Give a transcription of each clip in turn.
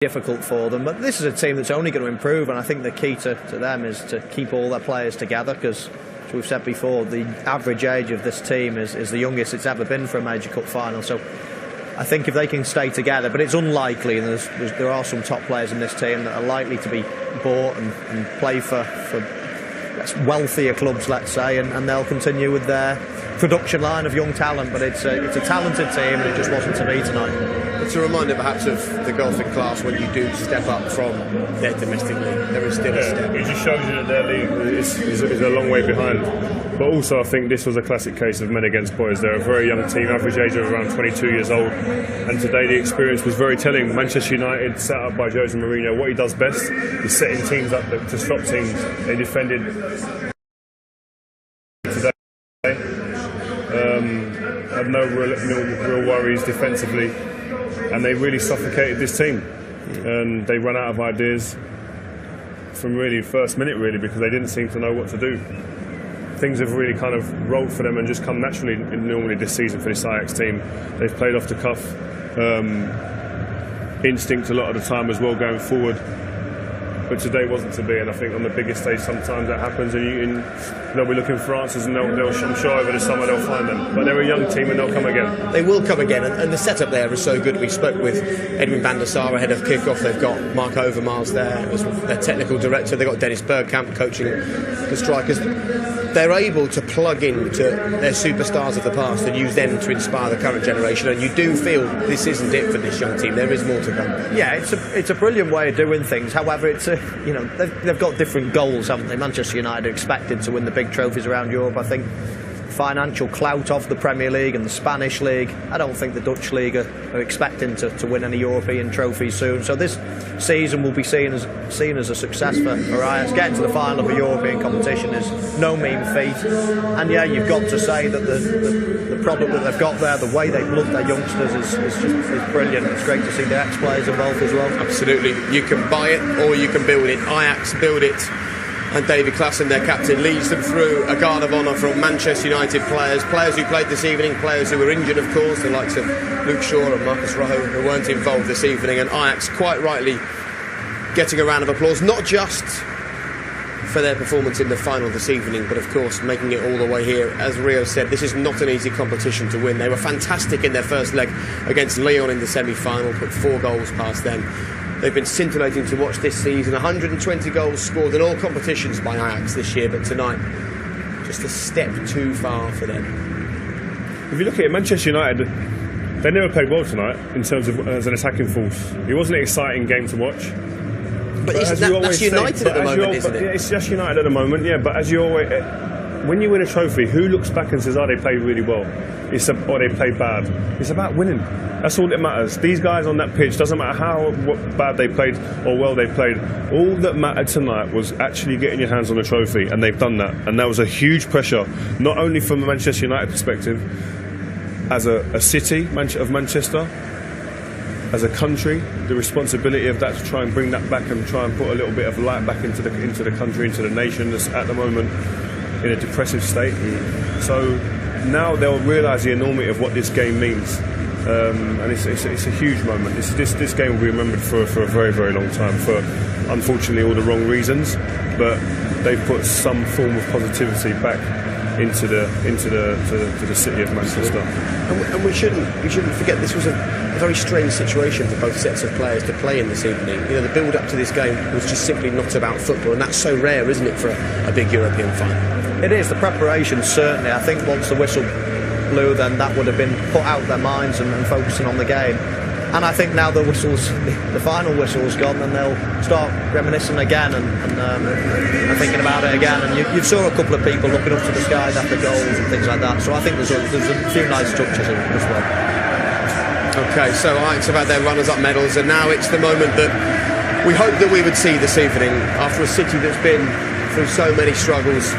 difficult for them, but this is a team that's only going to improve, and I think the key to them is to keep all their players together, because as we've said before, the average age of this team is the youngest it's ever been for a major cup final. So I think if they can stay together, but it's unlikely, and there are some top players in this team that are likely to be bought and play for wealthier clubs, let's say, and they'll continue with their production line of young talent. But it's a talented team, and it just wasn't to be tonight. It's a reminder perhaps of the golfing class when you do step up from their domestic league. There is still a step. It just shows you that their league is a long way behind. But also I think this was a classic case of men against boys. They're a very young team, average age of around 22 years old. And today the experience was very telling. Manchester United, set up by Jose Mourinho, what he does best is setting teams up to stop teams. They defended today. Had no real worries defensively. And they really suffocated this team, and they ran out of ideas from really first minute, really, because they didn't seem to know what to do. Things have really kind of rolled for them and just come naturally normally this season for this Ajax team. They've played off the cuff, instinct a lot of the time as well going forward. But today wasn't to be, and I think on the biggest stage sometimes that happens, and they'll be looking for answers, and I'm sure over the summer they'll find them. But they're a young team and they'll come again. They will come again, and the setup there is so good. We spoke with Edwin van der Sar ahead of kick-off. They've got Mark Overmars there as their technical director. They've got Dennis Bergkamp coaching the strikers. They're able to plug into their superstars of the past and use them to inspire the current generation, and you do feel this isn't it for this young team. There is more to come. Yeah, it's a brilliant way of doing things. However, they've got different goals, haven't they? Manchester United are expected to win the big trophies around Europe. I think financial clout of the Premier League and the Spanish League. I don't think the Dutch League are expecting to win any European trophies soon. So this season will be seen as a success for Ajax. Getting to the final of a European competition is no mean feat. And yeah, you've got to say that the product that they've got there, the way they've loved their youngsters is brilliant. It's great to see the ex-players involved as well. Absolutely. You can buy it or you can build it. Ajax build it. And David Klassen, their captain, leads them through a guard of honour from Manchester United players who played this evening, players who were injured, of course, the likes of Luke Shaw and Marcus Rojo, who weren't involved this evening, and Ajax quite rightly getting a round of applause, not just for their performance in the final this evening, but of course making it all the way here. As Rio said, this is not an easy competition to win. They were fantastic in their first leg against Lyon in the semi-final, put 4 goals past them. They've been scintillating to watch this season. 120 goals scored in all competitions by Ajax this year, but tonight, just a step too far for them. If you look at it, Manchester United, they never played well tonight in terms of as an attacking force. It wasn't an exciting game to watch. But that's United at the moment, isn't it? It's just United at the moment, yeah. But as you always, when you win a trophy, who looks back and says, "Oh, they played really well," or they played bad? It's about winning. That's all that matters. These guys on that pitch, doesn't matter how bad they played or well they played. All that mattered tonight was actually getting your hands on the trophy, and they've done that. And that was a huge pressure, not only from the Manchester United perspective, as a city of Manchester, as a country, the responsibility of that to try and bring that back and try and put a little bit of light back into the country, into the nation that's at the moment in a depressive state. So now they'll realise the enormity of what this game means. And it's a huge moment. This game will be remembered for a very, very long time for, unfortunately, all the wrong reasons. But they've put some form of positivity back into the city of Manchester. And we shouldn't forget this was a very strange situation for both sets of players to play in this evening. You know, the build up to this game was just simply not about football, and that's so rare, isn't it, for a big European final? It is. The preparation, certainly. I think once the whistle blew, then that would have been put out of their minds and focusing on the game. And I think now the final whistle's gone, and they'll start reminiscing again and thinking about it again. And you saw a couple of people looking up to the skies after goals and things like that. So I think there's a few nice touches as well. Okay, so Ajax have had their runners-up medals, and now it's the moment that we hoped that we would see this evening after a city that's been through so many struggles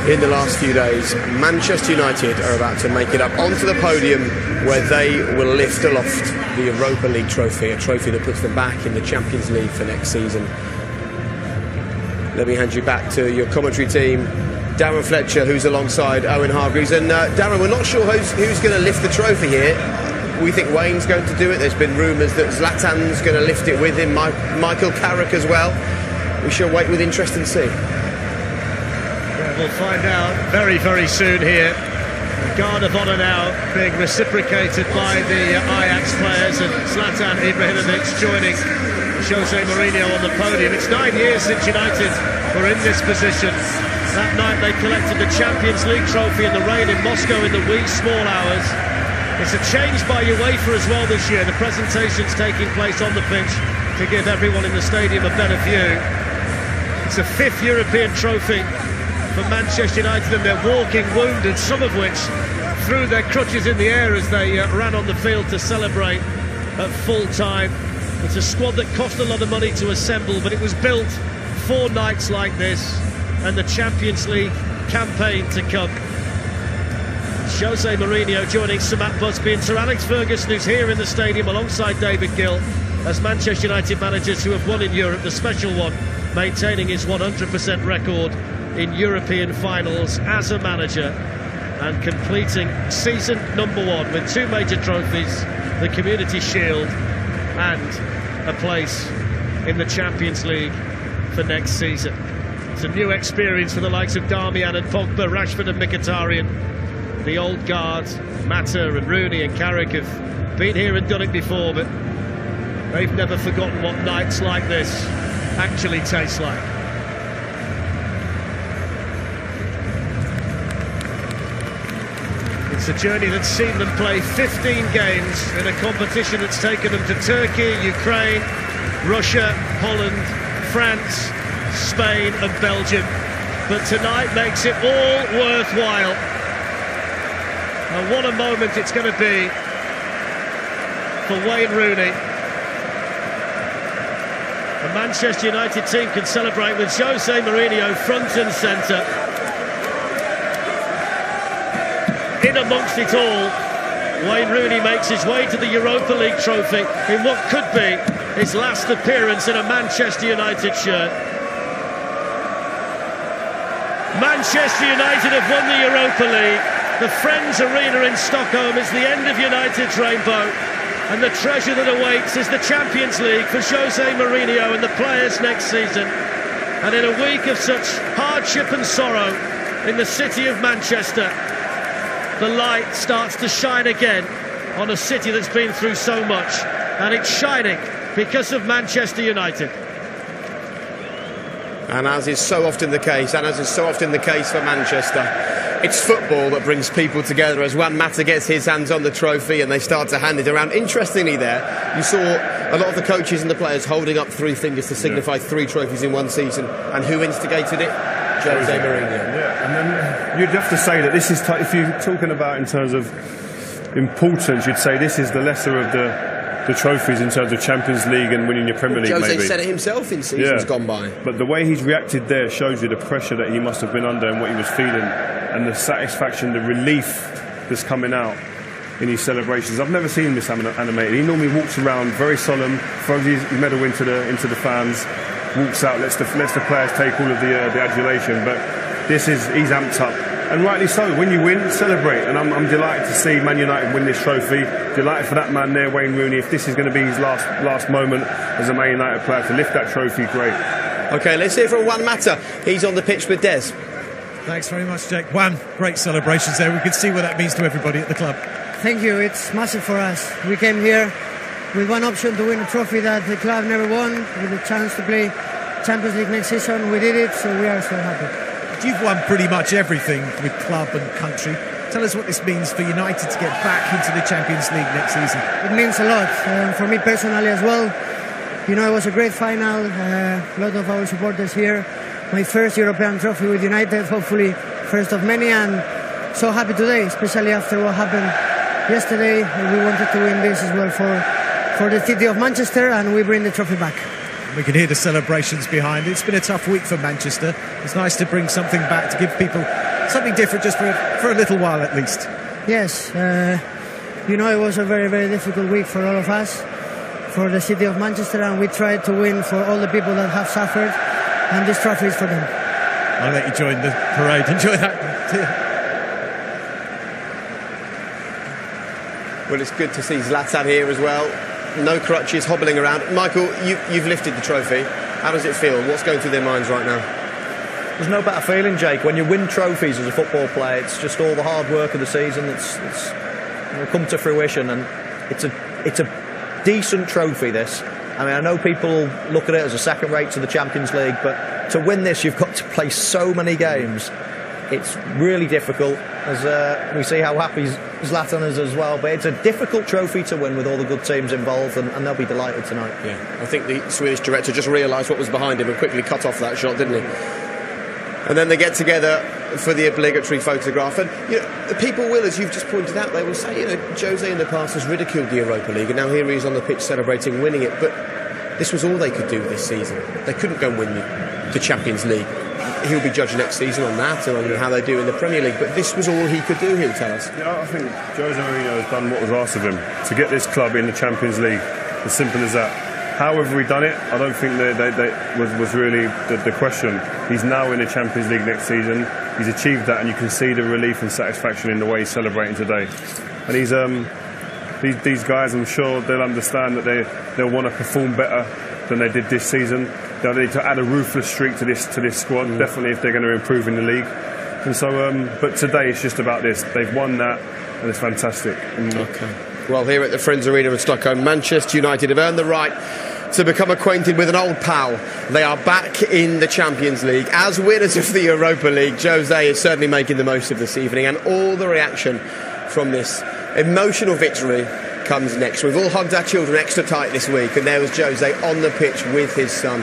in the last few days. Manchester United are about to make it up onto the podium where they will lift aloft the Europa League trophy, a trophy that puts them back in the Champions League for next season. Let me hand you back to your commentary team, Darren Fletcher, who's alongside Owen Hargreaves. And Darren, we're not sure who's going to lift the trophy here. We think Wayne's going to do it. There's been rumours that Zlatan's going to lift it with him, Michael Carrick as well. We shall wait with interest and see. Yeah, we'll find out very, very soon here. The guard of honour now being reciprocated by the Ajax players, and Zlatan Ibrahimovic joining Jose Mourinho on the podium. It's 9 years since United were in this position. That night they collected the Champions League trophy in the rain in Moscow in the wee small hours. It's a change by UEFA as well this year. The presentation's taking place on the pitch to give everyone in the stadium a better view. It's a 5th European trophy for Manchester United, and they're walking wounded, some of which threw their crutches in the air as they ran on the field to celebrate at full time. It's a squad that cost a lot of money to assemble, but it was built for nights like this and the Champions League campaign to come. Jose Mourinho joining Sir Matt Busby and Sir Alex Ferguson, who's here in the stadium alongside David Gill, as Manchester United managers who have won in Europe, the special one maintaining his 100% record in European finals as a manager and completing season number 1 with 2 major trophies, the Community Shield and a place in the Champions League for next season. It's a new experience for the likes of Darmian and Pogba, Rashford and Mkhitaryan. The old guard, Mata and Rooney and Carrick, have been here and done it before, but they've never forgotten what nights like this actually taste like. It's a journey that's seen them play 15 games in a competition that's taken them to Turkey, Ukraine, Russia, Holland, France, Spain and Belgium. But tonight makes it all worthwhile. And what a moment it's going to be for Wayne Rooney. The Manchester United team can celebrate with Jose Mourinho front and centre. In amongst it all, Wayne Rooney makes his way to the Europa League trophy in what could be his last appearance in a Manchester United shirt. Manchester United have won the Europa League. The Friends Arena in Stockholm is the end of United's rainbow, and the treasure that awaits is the Champions League for Jose Mourinho and the players next season. And in a week of such hardship and sorrow in the city of Manchester, the light starts to shine again on a city that's been through so much, and it's shining because of Manchester United. And as is so often the case, for Manchester, it's football that brings people together as Juan Mata gets his hands on the trophy and they start to hand it around. Interestingly there, you saw a lot of the coaches and the players holding up 3 fingers to signify 3 trophies in one season. And who instigated it? Jose Mourinho. Yeah, and then you'd have to say that this is, if you're talking about in terms of importance, you'd say this is the lesser of the trophies in terms of Champions League and winning your Premier League. Jose maybe said it himself in seasons gone by. But the way he's reacted there shows you the pressure that he must have been under and what he was feeling, and the satisfaction, the relief that's coming out in his celebrations. I've never seen him this animated. He normally walks around very solemn, throws his medal into the fans, walks out, lets the players take all of the adulation. But he's amped up. And rightly so. When you win, celebrate. And I'm delighted to see Man United win this trophy. Delighted for that man there, Wayne Rooney. If this is going to be his last moment as a Man United player, to lift that trophy, great. OK, let's hear from Juan Mata. He's on the pitch with Des. Thanks very much, Jake. Juan, great celebrations there. We can see what that means to everybody at the club. Thank you. It's massive for us. We came here with one option to win a trophy that the club never won, with a chance to play Champions League next season. We did it, so we are so happy. You've won pretty much everything with club and country. Tell us what this means for United to get back into the Champions League next season. It means a lot, for me personally as well. You know, it was a great final, a lot of our supporters here. My first European trophy with United, hopefully first of many, and so happy today, especially after what happened yesterday. We wanted to win this as well for the city of Manchester, and we bring the trophy back. We can hear the celebrations behind it. It's been a tough week for Manchester. It's nice to bring something back, to give people something different just for a little while at least. Yes, you know, it was a very, very difficult week for all of us, for the city of Manchester, and we tried to win for all the people that have suffered, and this trophy is for them. I'll let you join the parade. Enjoy that. Well, it's good to see Zlatan here as well. No crutches, hobbling around. Michael, you've lifted the trophy. How does it feel? What's going through their minds right now? There's no better feeling, Jake. When you win trophies as a football player, it's just all the hard work of the season that's come to fruition, and it's a decent trophy, this. I mean, I know people look at it as a second rate to the Champions League, but to win this, you've got to play so many games. It's really difficult, as we see how happy Zlatan is as well. But it's a difficult trophy to win with all the good teams involved, and they'll be delighted tonight. Yeah, I think the Swedish director just realised what was behind him and quickly cut off that shot, didn't he? And then they get together for the obligatory photograph. And the people will, as you've just pointed out, they will say, Jose in the past has ridiculed the Europa League, and now here he is on the pitch celebrating winning it. But this was all they could do this season. They couldn't go and win the Champions League. He'll be judged next season on that and on how they do in the Premier League. But this was all he could do, he'll tell us. Yeah, I think Jose Mourinho has done what was asked of him to get this club in the Champions League. As simple as that. However he done it, I don't think that was really the question. He's now in the Champions League next season. He's achieved that, and you can see the relief and satisfaction in the way he's celebrating today. And these guys, I'm sure they'll understand that they'll want to perform better than they did this season. They'll need to add a ruthless streak to this squad, definitely if they're going to improve in the league. And so, but today it's just about this. They've won that, and it's fantastic. Okay. Well, here at the Friends Arena in Stockholm, Manchester United have earned the right to become acquainted with an old pal. They are back in the Champions League. As winners of the Europa League, Jose is certainly making the most of this evening, and all the reaction from this emotional victory comes next. We've all hugged our children extra tight this week, and there was Jose on the pitch with his son.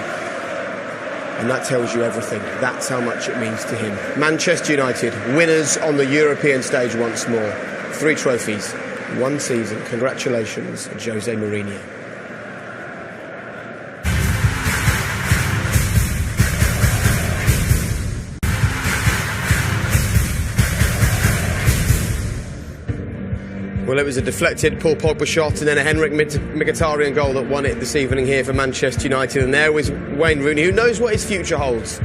And that tells you everything. That's how much it means to him. Manchester United, winners on the European stage once more. 3 trophies, 1 season. Congratulations, Jose Mourinho. Well, it was a deflected Paul Pogba shot and then a Henrik Mkhitaryan goal that won it this evening here for Manchester United. And there was Wayne Rooney, who knows what his future holds,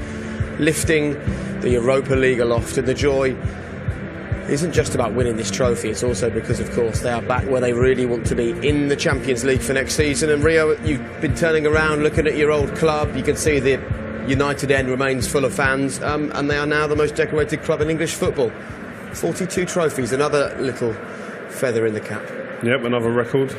lifting the Europa League aloft. And the joy isn't just about winning this trophy, it's also because, of course, they are back where they really want to be, in the Champions League for next season. And Rio, you've been turning around, looking at your old club. You can see the United end remains full of fans, and they are now the most decorated club in English football. 42 trophies, another little feather in the cap. Yep, another record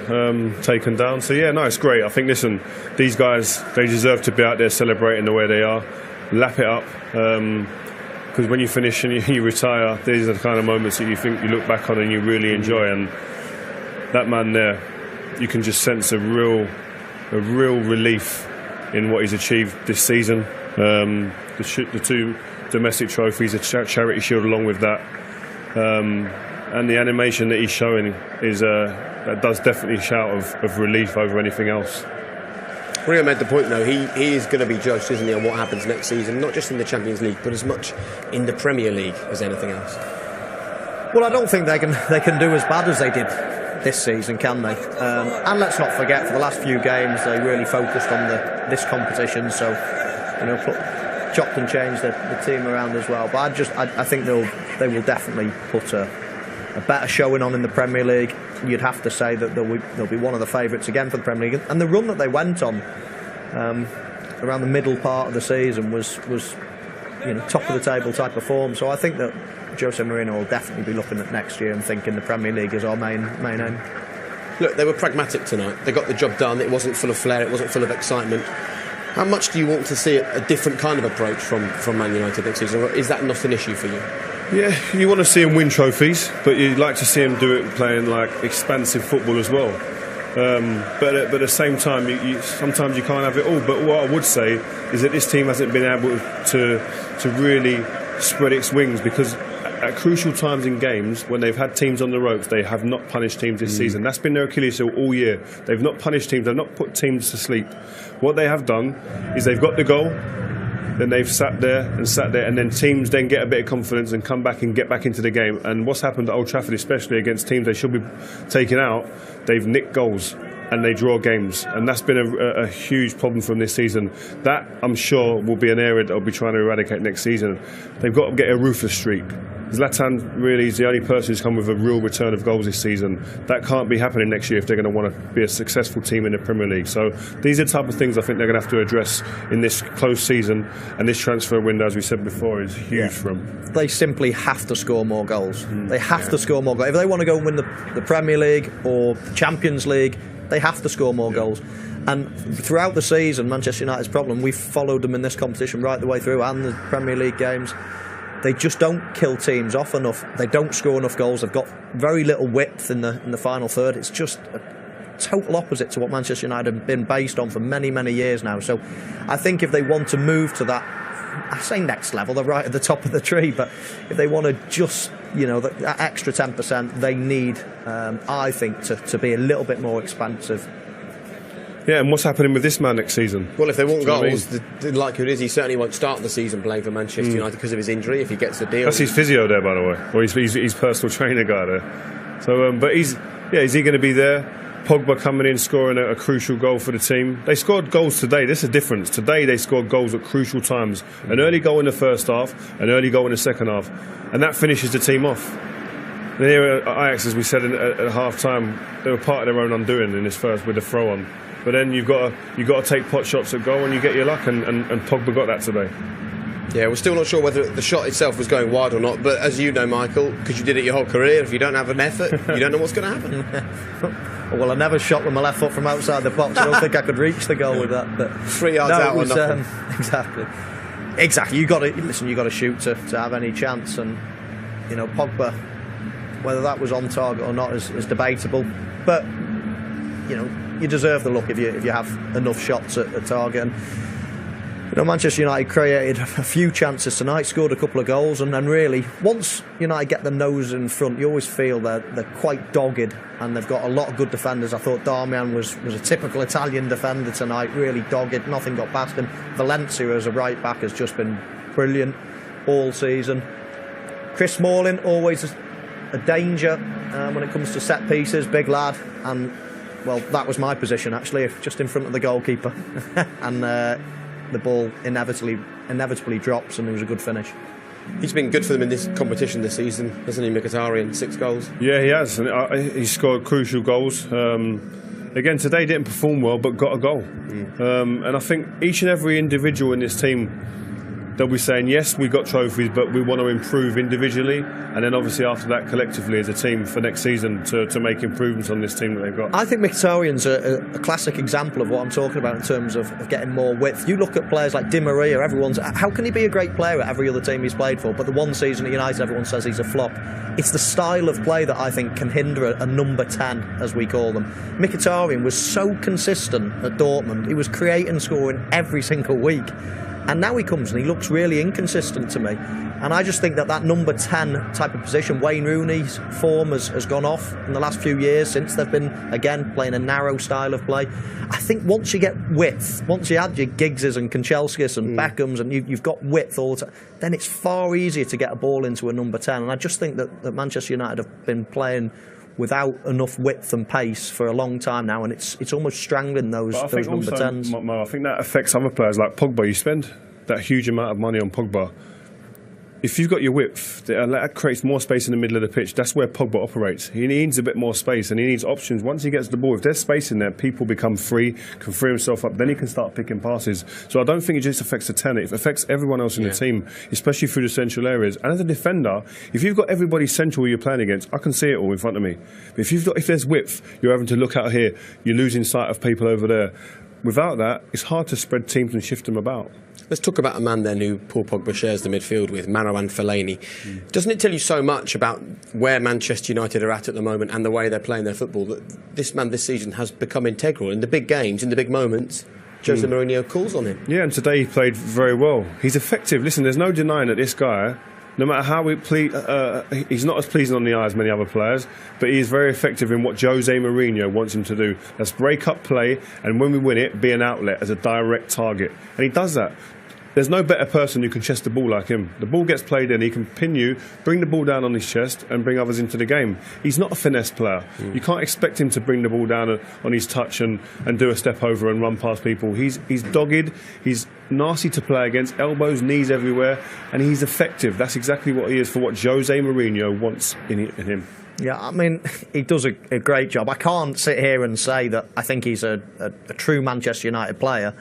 taken down. So yeah, no, it's great. I think, listen, these guys, they deserve to be out there celebrating the way they are. Lap it up, because when you finish and you retire, these are the kind of moments that you think you look back on and you really enjoy. And that man there, you can just sense a real relief in what he's achieved this season. The 2 domestic trophies, a charity shield along with that. And the animation that he's showing is that does definitely shout of relief over anything else. Rio made the point, though, he is going to be judged, isn't he, on what happens next season, not just in the Champions League, but as much in the Premier League as anything else. Well, I don't think they can do as bad as they did this season, can they? And let's not forget, for the last few games, they really focused on this competition, so chopped and changed the team around as well. But I think they will definitely put a better showing on in the Premier League. You'd have to say that they'll be one of the favourites again for the Premier League. And the run that they went on around the middle part of the season was top of the table type of form. So I think that Jose Mourinho will definitely be looking at next year and thinking the Premier League is our main aim. Look, they were pragmatic tonight. They got the job done. It wasn't full of flair. It wasn't full of excitement. How much do you want to see a different kind of approach from Man United next season? Or is that not an issue for you? Yeah, you want to see him win trophies, but you'd like to see him do it playing like expansive football as well. But at the same time, sometimes you can't have it all. But what I would say is that this team hasn't been able to really spread its wings, because at crucial times in games, when they've had teams on the ropes, they have not punished teams this season. That's been their Achilles heel all year. They've not punished teams. They've not put teams to sleep. What they have done is they've got the goal, then they've sat there, and then teams then get a bit of confidence and come back and get back into the game. And what's happened at Old Trafford, especially against teams they should be taking out, they've nicked goals. and they draw games, and that's been a huge problem from this season. That, I'm sure, will be an area that will be trying to eradicate next season. They've got to get a ruthless streak. Zlatan really is the only person who's come with a real return of goals this season. That can't be happening next year if they're going to want to be a successful team in the Premier League. So these are the type of things I think they're going to have to address in this close season, and this transfer window, as we said before, is huge for them. They simply have to score more goals. They have to score more goals. If they want to go and win the Premier League or the Champions League, they have to score more goals. And throughout the season, Manchester United's problem, we've followed them in this competition right the way through, and the Premier League games. They just don't kill teams off enough. They don't score enough goals. They've got very little width in the final third. It's just a total opposite to what Manchester United have been based on for many, many years now. So I think if they want to move to that, I say next level, they're right at the top of the tree, but if they want to just, that extra 10%, they need, I think, to be a little bit more expansive. Yeah, and what's happening with this man next season? Well, if they want goals, the the likelihood is he certainly won't start the season playing for Manchester United because of his injury, if he gets the deal. That's his physio there, by the way, or his personal trainer guy there. So, but is he going to be there? Pogba coming in, scoring a crucial goal for the team. They scored goals today. This is a difference. Today they scored goals at crucial times. An early goal in the first half, an early goal in the second half, and that finishes the team off. And here at Ajax, as we said at half time, they were part of their own undoing in this first with the throw on. But then you've got to take pot shots at goal and you get your luck, and Pogba got that today. Yeah, we're still not sure whether the shot itself was going wide or not, but as you know, Michael, because you did it your whole career, if you don't have an effort, you don't know what's going to happen. Well, I never shot with my left foot from outside the box. I don't think I could reach the goal with that. But 3 yards out or nothing. Exactly. You got to shoot to have any chance, and Pogba, whether that was on target or not is debatable. But you deserve the look if you have enough shots at target. And Manchester United created a few chances tonight, scored a couple of goals, and then really, once United get the nose in front, you always feel they're quite dogged, and they've got a lot of good defenders. I thought Darmian was a typical Italian defender tonight, really dogged, nothing got past him. Valencia as a right back has just been brilliant all season. Chris Smalling, always a danger when it comes to set pieces, big lad, and well, that was my position actually, just in front of the goalkeeper, and the ball inevitably drops, and it was a good finish. He's been good for them in this competition this season, hasn't he, Mkhitaryan? 6 goals. Yeah, he has. And he scored crucial goals. Again, today didn't perform well, but got a goal. And I think each and every individual in this team, they'll be saying, yes, we got trophies, but we want to improve individually, and then obviously after that collectively as a team for next season to make improvements on this team that they've got. I think Mkhitaryan's a classic example of what I'm talking about in terms of getting more width. You look at players like Di Maria, how can he be a great player at every other team he's played for, but the one season at United everyone says he's a flop? It's the style of play that I think can hinder a number 10, as we call them. Mkhitaryan was so consistent at Dortmund. He was creating, scoring every single week. And now he comes and he looks really inconsistent to me. And I just think that number 10 type of position, Wayne Rooney's form has gone off in the last few years since they've been, again, playing a narrow style of play. I think once you get width, once you add your Giggses and Kanchelskis and Beckhams, and you've got width all the time, then it's far easier to get a ball into a number 10. And I just think that Manchester United have been playing without enough width and pace for a long time now, and it's almost strangling those number 10s. I think that affects other players like Pogba. You spend that huge amount of money on Pogba. If you've got your width, that creates more space in the middle of the pitch. That's where Pogba operates. He needs a bit more space, and he needs options. Once he gets the ball, if there's space in there, people become free, can free himself up, then he can start picking passes. So I don't think it just affects the 10, it affects everyone else in the team, especially through the central areas. And as a defender, if you've got everybody central you're playing against, I can see it all in front of me. But if there's width, you're having to look out here, you're losing sight of people over there. Without that, it's hard to spread teams and shift them about. Let's talk about a man then who Paul Pogba shares the midfield with, Marouane Fellaini. Doesn't it tell you so much about where Manchester United are at the moment and the way they're playing their football, that this man this season has become integral in the big games, in the big moments? Jose Mourinho calls on him. Yeah, and today he played very well. He's effective. Listen, there's no denying that this guy, no matter how he's not as pleasing on the eye as many other players, but he is very effective in what Jose Mourinho wants him to do. That's break up play, and when we win it, be an outlet as a direct target. And he does that. there's no better person who can chest the ball like him. The ball gets played in, he can pin you, bring the ball down on his chest and bring others into the game. He's not a finesse player. You can't expect him to bring the ball down on his touch and do a step over and run past people. He's dogged, he's nasty to play against, elbows, knees everywhere, and he's effective. That's exactly what he is for what Jose Mourinho wants in him. Yeah, I mean, he does a great job. I can't sit here and say that I think he's a true Manchester United player.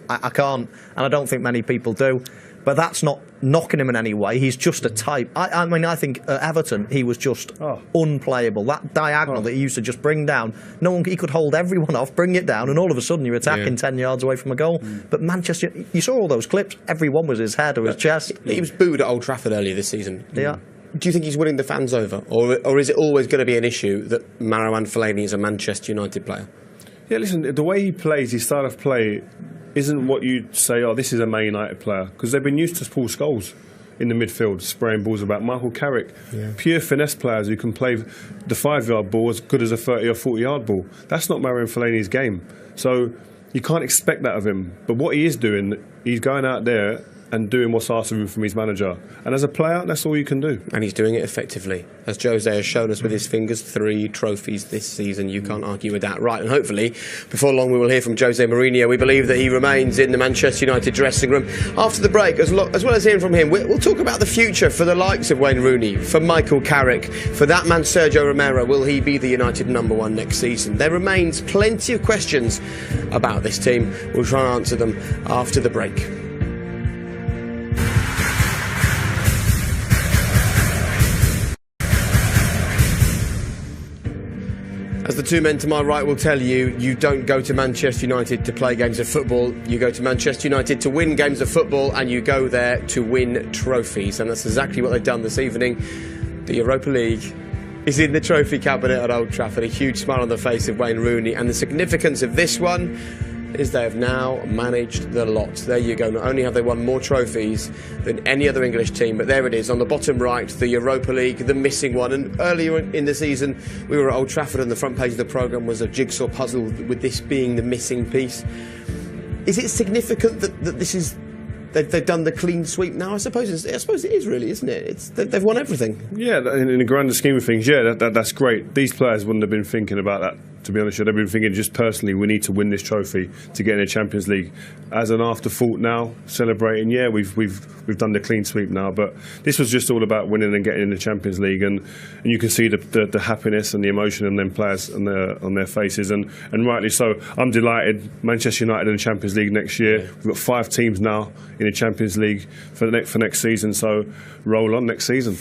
I can't, and I don't think many people do. But that's not knocking him in any way. He's just a type. I mean, I think at Everton, he was just unplayable. That diagonal that he used to just bring down, he could hold everyone off, bring it down, and all of a sudden you're attacking 10 yards away from a goal. But Manchester, you saw all those clips, every one was his head or his chest. He was booed at Old Trafford earlier this season. Yeah. Do you think he's winning the fans over? Or is it always going to be an issue that Marouane Fellaini is a Manchester United player? Yeah, listen, the way he plays, his style of play, isn't what you'd say, oh, this is a Man United player. Because they've been used to Paul Scholes in the midfield, spraying balls about. Michael Carrick, pure finesse players who can play the 5-yard ball as good as a 30 or 40-yard ball. That's not Marouane Fellaini's game. So you can't expect that of him. But what he is doing, he's going out there and doing what's asked of him from his manager. And as a player, that's all you can do. And he's doing it effectively. As Jose has shown us with his fingers, 3 trophies this season. You can't argue with that. Right, and hopefully, before long, we will hear from Jose Mourinho. We believe that he remains in the Manchester United dressing room. After the break, as well as hearing from him, we'll talk about the future for the likes of Wayne Rooney, for Michael Carrick, for that man Sergio Romero. Will he be the United #1 next season? There remains plenty of questions about this team. We'll try and answer them after the break. As the two men to my right will tell you, you don't go to Manchester United to play games of football. You go to Manchester United to win games of football, and you go there to win trophies. And that's exactly what they've done this evening. The Europa League is in the trophy cabinet at Old Trafford. A huge smile on the face of Wayne Rooney. And the significance of this one is they have now managed the lot. There you go. Not only have they won more trophies than any other English team, but there it is on the bottom right, the Europa League, the missing one. And earlier in the season, we were at Old Trafford and the front page of the programme was a jigsaw puzzle with this being the missing piece. Is it significant that this is... They've done the clean sweep now? I suppose it is really, isn't it? They've won everything. Yeah, in the grander scheme of things, yeah, that's great. These players wouldn't have been thinking about that, to be honest. They've been thinking just personally, we need to win this trophy to get in the Champions League. As an afterthought now, celebrating, yeah, we've done the clean sweep now, but this was just all about winning and getting in the Champions League, and you can see the happiness and the emotion in them players on their faces, and rightly so. I'm delighted. Manchester United in the Champions League next year. We've got 5 teams now in the Champions League for next season, so roll on next season.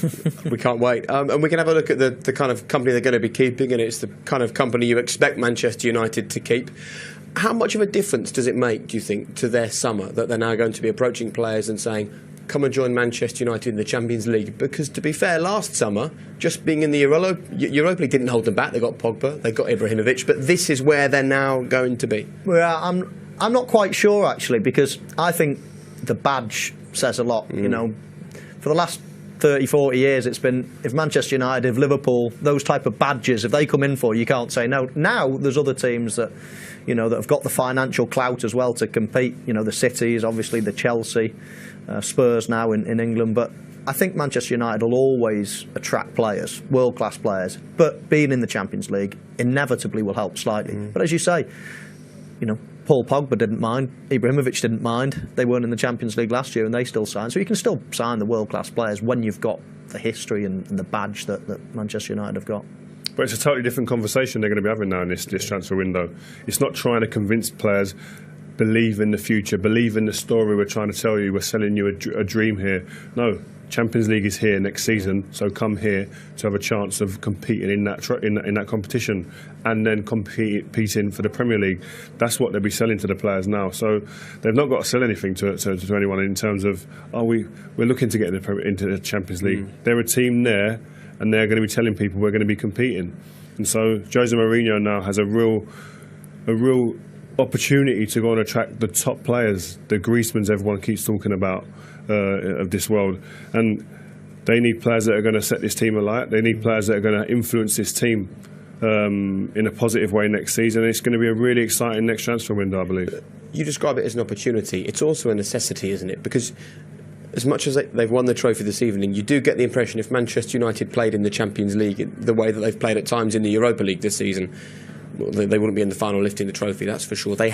We can't wait. And we can have a look at the kind of company they're going to be keeping, and it's the kind of company you expect Manchester United to keep. How much of a difference does it make, do you think, to their summer that they're now going to be approaching players and saying, come and join Manchester United in the Champions League? Because to be fair, last summer, just being in the Europa League didn't hold them back. They got Pogba, they got Ibrahimovic, but this is where they're now going to be. Well, I'm not quite sure, actually, because I think the badge says a lot. You know, for the last 30, 40 years, it's been, if Manchester United, if Liverpool, those type of badges, if they come in for you can't say no. Now there's other teams that, you know, that have got the financial clout as well to compete. You know, the Cities, obviously the Chelsea, Spurs now in England. But I think Manchester United will always attract players, world-class players. But being in the Champions League inevitably will help slightly. But as you say, you know, Paul Pogba didn't mind, Ibrahimovic didn't mind. They weren't in the Champions League last year and they still signed. So you can still sign the world-class players when you've got the history and the badge that Manchester United have got. But it's a totally different conversation they're going to be having now in this transfer window. It's not trying to convince players, believe in the future, believe in the story we're trying to tell you, we're selling you a dream here. No, Champions League is here next season, so come here to have a chance of competing in that competition and then competing for the Premier League. That's what they'll be selling to the players now. So they've not got to sell anything to anyone in terms of, we're looking to get into the Champions League. They're a team there, and they're going to be telling people we're going to be competing. And so Jose Mourinho now has a real opportunity to go and attract the top players, the Griezmanns everyone keeps talking about of this world. And they need players that are going to set this team alight. They need players that are going to influence this team in a positive way next season. It's going to be a really exciting next transfer window, I believe. You describe it as an opportunity. It's also a necessity, isn't it? Because as much as they've won the trophy this evening, you do get the impression if Manchester United played in the Champions League the way that they've played at times in the Europa League this season, they wouldn't be in the final lifting the trophy, that's for sure. They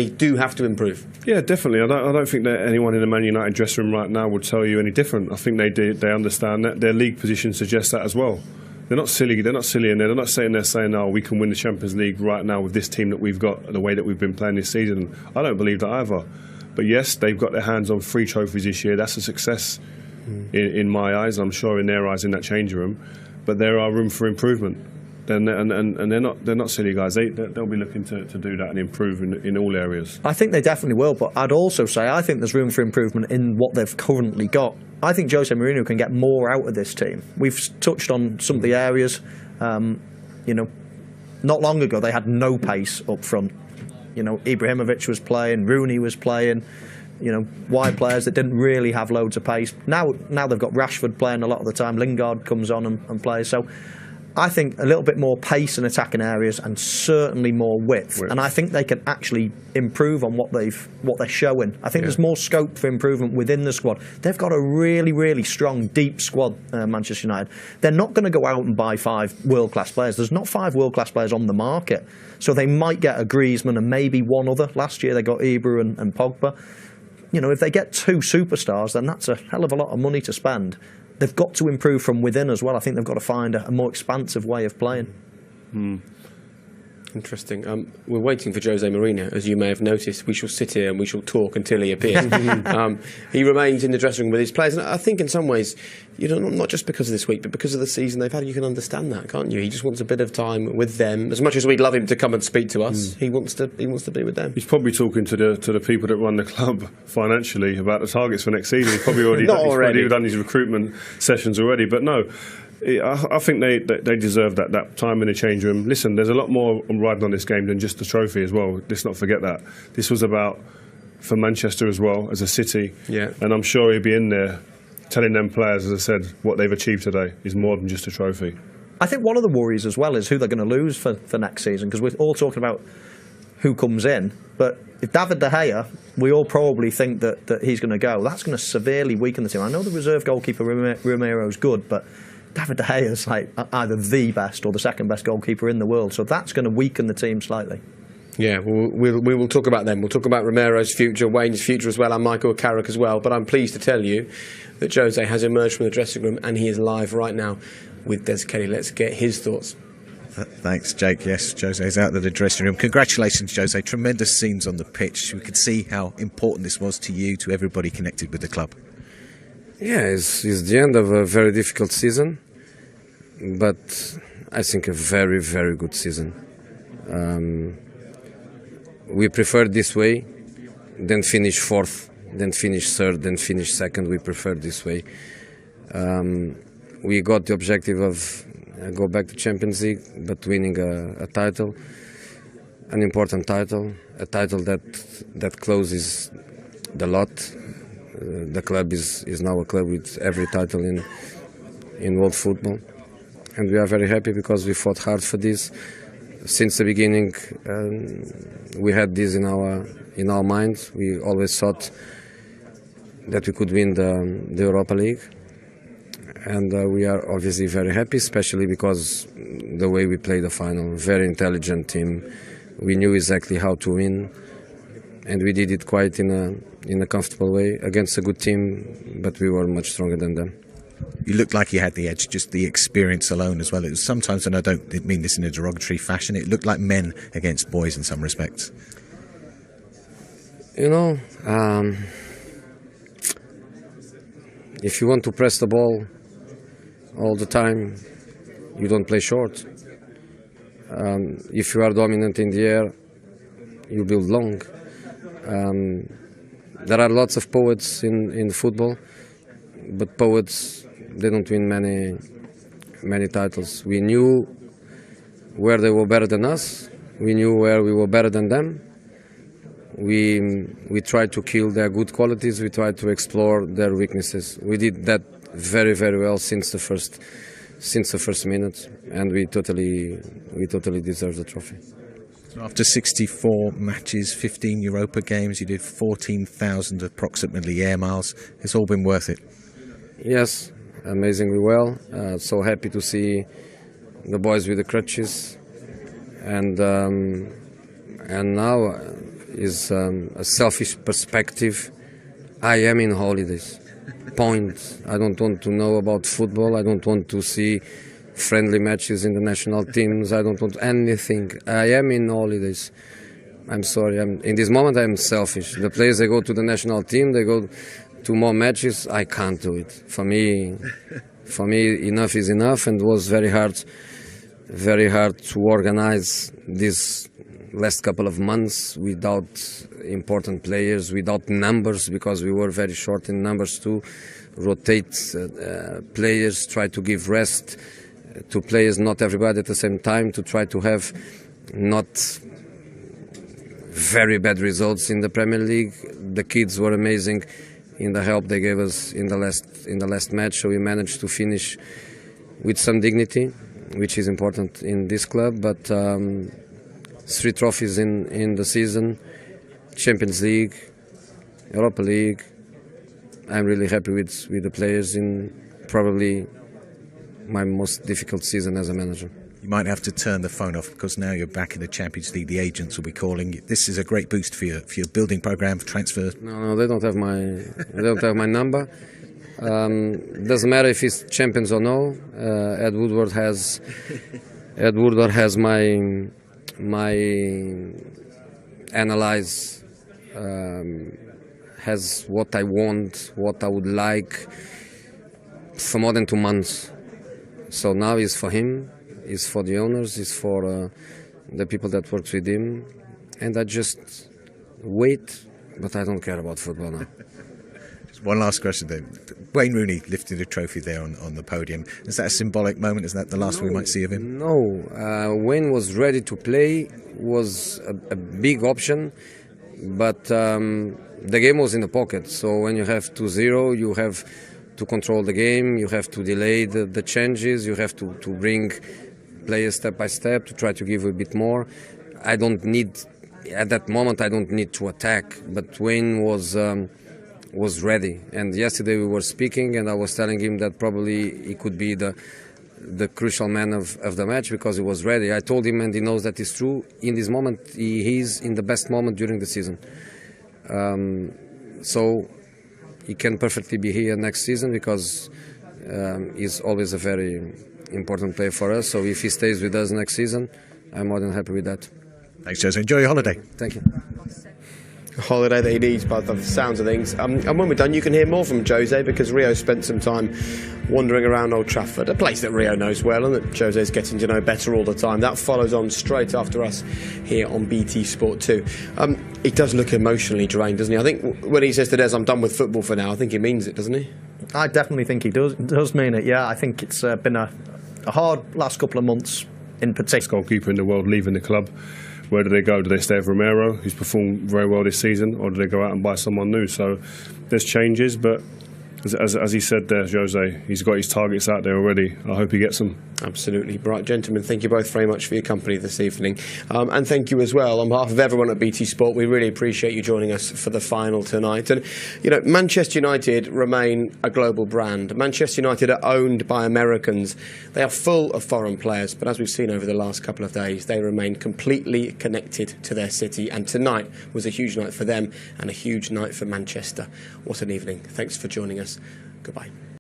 do have to improve. Yeah, definitely. I don't think that anyone in the Man United dressing room right now would tell you any different. I think they understand that. Their league position suggests that as well. They're not silly in there. They're not sitting there saying, oh, we can win the Champions League right now with this team that we've got, the way that we've been playing this season. I don't believe that either. But yes, they've got their hands on 3 trophies this year. That's a success in my eyes. I'm sure in their eyes in that changing room. But there are room for improvement. And they're not silly guys. They'll be looking to do that and improve in all areas. I think they definitely will, but I'd also say I think there's room for improvement in what they've currently got. I think Jose Mourinho can get more out of this team. We've touched on some of the areas. Not long ago they had no pace up front. Ibrahimovic was playing, Rooney was playing. Wide players that didn't really have loads of pace. Now they've got Rashford playing a lot of the time. Lingard comes on and plays. So I think a little bit more pace in attacking areas and certainly more width. And I think they can actually improve on what they're showing. I think there's more scope for improvement within the squad. They've got a really, really strong, deep squad, Manchester United. They're not going to go out and buy 5 world-class players. There's not 5 world-class players on the market. So they might get a Griezmann and maybe one other. Last year they got Ibra and Pogba. If they get 2 superstars, then that's a hell of a lot of money to spend. They've got to improve from within as well. I think they've got to find a more expansive way of playing. Interesting. We're waiting for Jose Mourinho, as you may have noticed. We shall sit here and we shall talk until he appears. He remains in the dressing room with his players, and I think in some ways, not just because of this week, but because of the season they've had, you can understand that, can't you? He just wants a bit of time with them. As much as we'd love him to come and speak to us, he wants to be with them. He's probably talking to the people that run the club financially about the targets for next season. He's probably already done his recruitment sessions already, but no. I think they deserve that time in the change room. Listen, there's a lot more riding on this game than just the trophy as well. Let's not forget that. This was about for Manchester as well, as a city. Yeah. And I'm sure he'll be in there telling them players, as I said, what they've achieved today is more than just a trophy. I think one of the worries as well is who they're going to lose for next season, because we're all talking about who comes in. But if David De Gea, we all probably think that he's going to go, that's going to severely weaken the team. I know the reserve goalkeeper Romero's good, but David De Gea is like either the best or the second best goalkeeper in the world, so that's going to weaken the team slightly. Yeah, we will talk about them. We'll talk about Romero's future, Wayne's future as well, and Michael Carrick as well. But I'm pleased to tell you that Jose has emerged from the dressing room and he is live right now with Des Kelly. Let's get his thoughts. Thanks, Jake. Yes, Jose's out of the dressing room. Congratulations, Jose. Tremendous scenes on the pitch. We could see how important this was to you, to everybody connected with the club. Yeah, it's the end of a very difficult season, but I think a very, very good season. We prefer this way, then finish 4th, then finish 3rd, then finish 2nd. We prefer this way. We got the objective of go back to Champions League, but winning a title, an important title, a title that closes the lot. The club is now a club with every title in world football, and we are very happy because we fought hard for this since the beginning. We had this in our minds. We always thought that we could win the Europa League, and we are obviously very happy, especially because the way we played the final. Very intelligent team. We knew exactly how to win, and we did it quite in a comfortable way against a good team, but we were much stronger than them. You looked like you had the edge, just the experience alone as well. It was sometimes, and I don't mean this in a derogatory fashion, it looked like men against boys in some respects. You know, if you want to press the ball all the time, you don't play short. If you are dominant in the air, you build long. There are lots of poets in football, but poets, they don't win many titles. We knew where they were better than us. We knew where we were better than them. We tried to kill their good qualities. We tried to explore their weaknesses. We did that very, very well since the since the first minute, and we totally deserve the trophy. After 64 matches, 15 Europa games, you did 14,000 approximately air miles. It's all been worth it. Yes, amazingly well. So happy to see the boys with the crutches, and now is a selfish perspective. I am in holidays. Point. I don't want to know about football. I don't want to see friendly matches in the national teams. I don't want anything. I am in holidays. I'm sorry. In this moment, I'm selfish. The players, they go to the national team, they go to more matches. I can't do it. For me, enough is enough, and it was very hard to organize this last couple of months without important players, without numbers, because we were very short in numbers too. Rotate players, try to give rest to players, not everybody at the same time, to try to have not very bad results in the Premier League. The kids were amazing in the help they gave us in the last match, so we managed to finish with some dignity, which is important in this club. But 3 trophies in the season, Champions League, Europa League. I'm really happy with the players in probably my most difficult season as a manager. You might have to turn the phone off because now you're back in the Champions League. The agents will be calling. This is a great boost for your building program, for transfers. No, they don't have my number. Doesn't matter if it's champions or no. Ed Woodward has my analyze. Has what I want, what I would like for more than 2 months. So now it's for him, it's for the owners, it's for the people that work with him, and I just wait, but I don't care about football now. Just one last question then. Wayne Rooney lifted a trophy there on the podium. Is that a symbolic moment? Is that the last we might see of him? No, Wayne was ready to play, was a big option, but the game was in the pocket. So when you have 2-0, you have to control the game, you have to delay the changes, you have to bring players step by step to try to give a bit more. At that moment, I don't need to attack, but Wayne was ready. And yesterday we were speaking, and I was telling him that probably he could be the crucial man of the match because he was ready. I told him, and he knows that is true. In this moment, he's in the best moment during the season. So he can perfectly be here next season because he's always a very important player for us. So if he stays with us next season, I'm more than happy with that. Thanks, Jose. Enjoy your holiday. Thank you. A holiday that he needs by the sounds of things. And when we're done, you can hear more from Jose because Rio spent some time wandering around Old Trafford, a place that Rio knows well and that Jose's getting to know better all the time. That follows on straight after us here on BT Sport 2. He does look emotionally drained, doesn't he? I think when he says to Des, I'm done with football for now, I think he means it, doesn't he? I definitely think he does mean it, yeah. I think it's been a hard last couple of months in particular. Goalkeeper in the world leaving the club. Where do they go? Do they stay with Romero, who's performed very well this season, or do they go out and buy someone new? So there's changes, but as he said there, Jose, he's got his targets out there already. I hope he gets them. Absolutely. Right, gentlemen, thank you both very much for your company this evening. And thank you as well on behalf of everyone at BT Sport. We really appreciate you joining us for the final tonight. And, you know, Manchester United remain a global brand. Manchester United are owned by Americans. They are full of foreign players, but as we've seen over the last couple of days, they remain completely connected to their city. And tonight was a huge night for them and a huge night for Manchester. What an evening. Thanks for joining us. Goodbye.